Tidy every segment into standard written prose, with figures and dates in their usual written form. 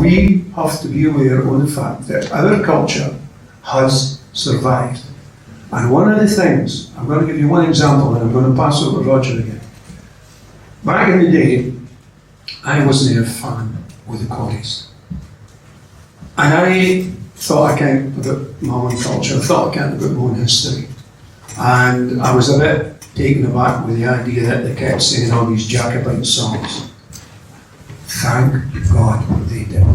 we have to be aware of the fact that our culture has survived. And one of the things, I'm going to give you one example and I'm going to pass over to Roger again. Back in the day, I wasn't a fan of the Coddies. And I thought I cared about my own culture, I thought I cared about my own history. And I was a bit taken aback with the idea that they kept singing all these Jacobite songs. Thank God they did.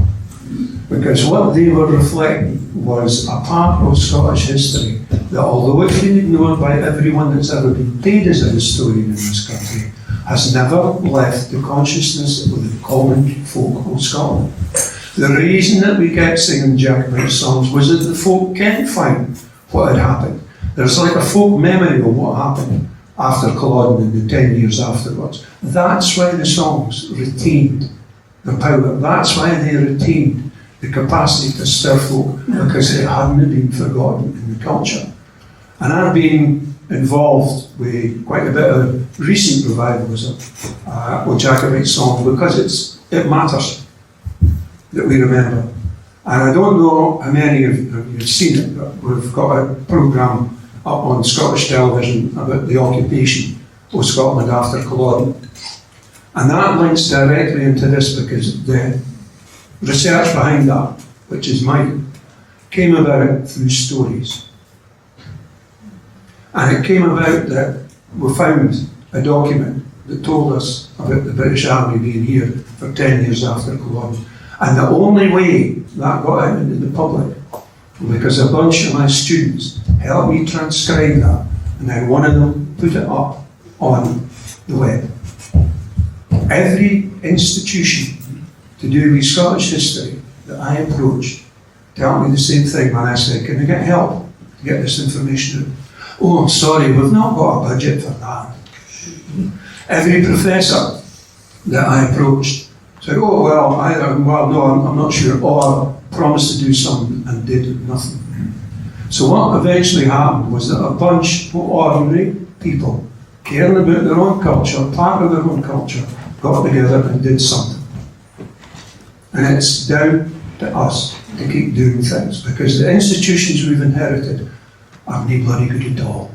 Because what they were reflecting was a part of Scottish history that, although it's been ignored by everyone that's ever been paid as a historian in this country, has never left the consciousness of the common folk of Scotland. The reason that we kept singing Jacobite songs was that the folk can't find what had happened. There's like a folk memory of what happened after Culloden and the 10 years afterwards. That's why the songs retained the power. That's why they retained the capacity to stir folk, because it hadn't been forgotten in the culture. And I've been involved with quite a bit of recent revivalism with Jacobite songs, because it matters that we remember. And I don't know how many of you have seen it, but we've got a programme up on Scottish television about the occupation of Scotland after Culloden. And that links directly into this, because the research behind that, which is mine, came about through stories. And it came about that we found a document that told us about the British Army being here for 10 years after Culloden. And the only way that got out into the public was because a bunch of my students helped me transcribe that, and then one of them put it up on the web. Every institution to do with Scottish history that I approached told me the same thing when I said, can I get help to get this information out? Oh, I'm sorry, we've not got a budget for that. Every professor that I approached said, oh, well, no, I'm not sure, or promised to do something and did nothing. So what eventually happened was that a bunch of ordinary people caring about their own culture, part of their own culture, got together and did something. And it's down to us to keep doing things, because the institutions we've inherited are no bloody good at all.